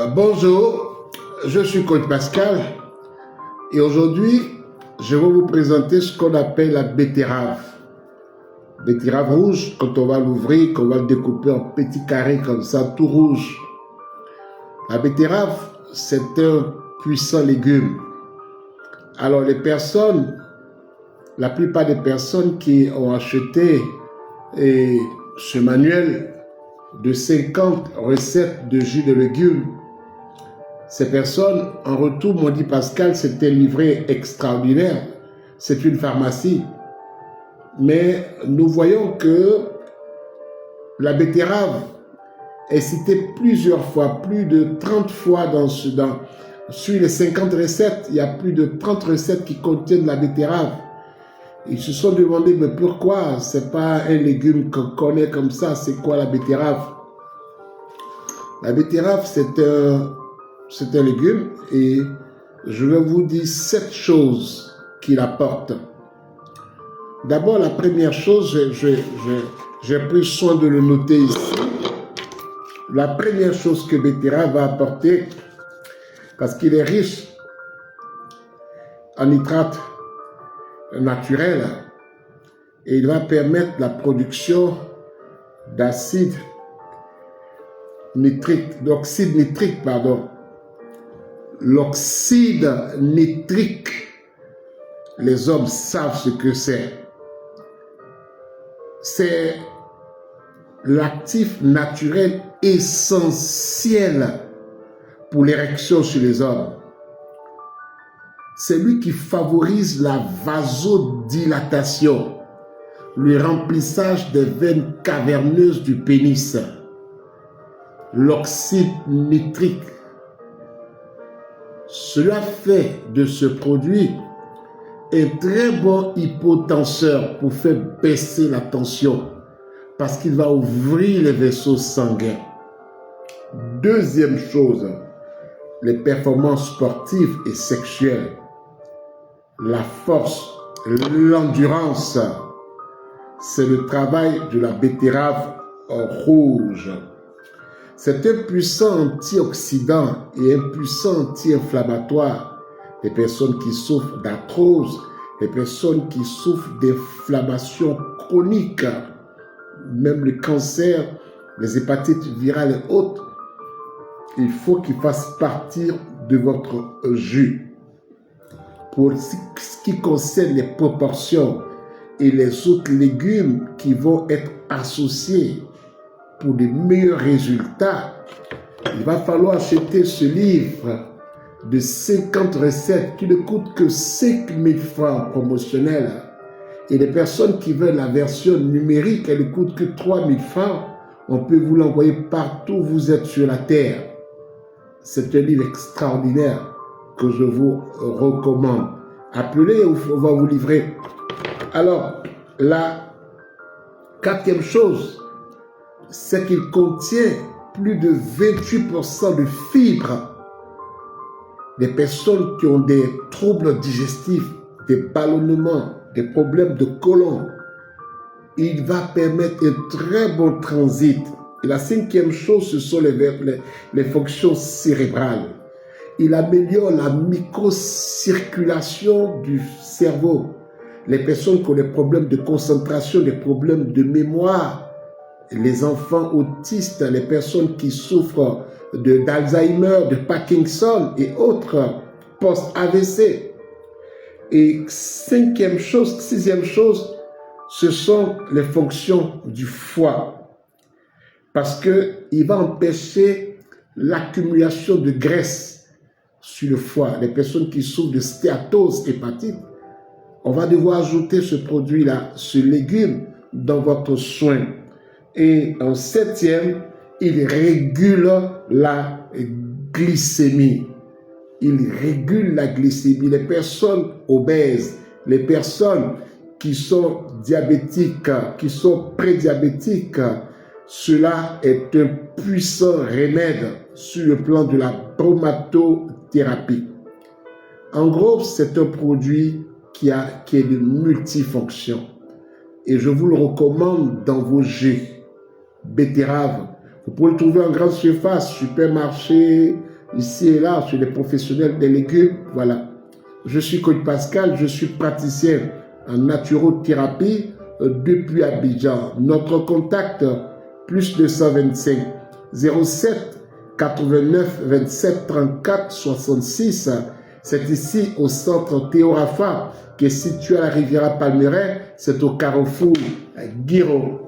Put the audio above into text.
Bonjour, je suis Coach Pascal et aujourd'hui, je vais vous présenter ce qu'on appelle la betterave. Betterave rouge, quand on va l'ouvrir, qu'on va le découper en petits carrés comme ça, tout rouge. La betterave, c'est un puissant légume. Alors la plupart des personnes qui ont acheté ce manuel de 50 recettes de jus de légumes, ces personnes, en retour, m'ont dit: Pascal, c'était livré extraordinaire. C'est une pharmacie. Mais nous voyons que la betterave est citée plusieurs fois, plus de 30 fois sur les 50 recettes. Il y a plus de 30 recettes qui contiennent la betterave. Ils se sont demandé: mais pourquoi? C'est pas un légume qu'on connaît comme ça. C'est quoi la betterave? La betterave, c'est un légume et je vais vous dire 7 choses qu'il apporte. D'abord, la première chose, j'ai pris soin de le noter ici. La première chose que betterave va apporter, parce qu'il est riche en nitrate naturel, et il va permettre la production d'oxyde nitrique, pardon. L'oxyde nitrique, les hommes savent ce que c'est. C'est l'actif naturel essentiel pour l'érection chez les hommes. C'est lui qui favorise la vasodilatation, le remplissage des veines caverneuses du pénis. L'oxyde nitrique. Cela fait de ce produit un très bon hypotenseur pour faire baisser la tension parce qu'il va ouvrir les vaisseaux sanguins. Deuxième chose, les performances sportives et sexuelles, la force, l'endurance, c'est le travail de la betterave rouge. C'est un puissant antioxydant et un puissant anti-inflammatoire. Les personnes qui souffrent d'arthrose, les personnes qui souffrent d'inflammation chronique, même le cancer, les hépatites virales et autres, il faut qu'ils fassent partir de votre jus. Pour ce qui concerne les proportions et les autres légumes qui vont être associés pour de meilleurs résultats, il va falloir acheter ce livre de 50 recettes qui ne coûte que 5 000 francs promotionnels. Et les personnes qui veulent la version numérique, elle ne coûte que 3 000 francs. On peut vous l'envoyer partout où vous êtes sur la terre. C'est un livre extraordinaire que je vous recommande. Appelez, on va vous livrer. Alors, la quatrième chose, c'est qu'il contient plus de 28% de fibres. Les personnes qui ont des troubles digestifs, des ballonnements, des problèmes de côlon, il va permettre un très bon transit. Et la cinquième chose, ce sont les fonctions cérébrales. Il améliore la microcirculation du cerveau. Les personnes qui ont des problèmes de concentration, des problèmes de mémoire, les enfants autistes, les personnes qui souffrent d'Alzheimer, de Parkinson et autres post-AVC. Et sixième chose, ce sont les fonctions du foie. Parce qu'il va empêcher l'accumulation de graisse sur le foie. Les personnes qui souffrent de stéatose hépatite, on va devoir ajouter ce produit-là, ce légume, dans votre soin. Et en septième, il régule la glycémie. Il régule la glycémie. Les personnes obèses, les personnes qui sont diabétiques, qui sont prédiabétiques, cela est un puissant remède sur le plan de la bromatothérapie. En gros, c'est un produit qui est de multifonction. Et je vous le recommande dans vos jus. Betterave. Vous pouvez le trouver en grande surface, supermarché, ici et là chez les professionnels des légumes. Voilà. Je suis coach Pascal, je suis praticien en naturothérapie depuis Abidjan. Notre contact, plus 225 07 89 27 34 66. C'est ici au centre Théorafa qui est situé à la Riviera Palmeraie. C'est au carrefour Guiro.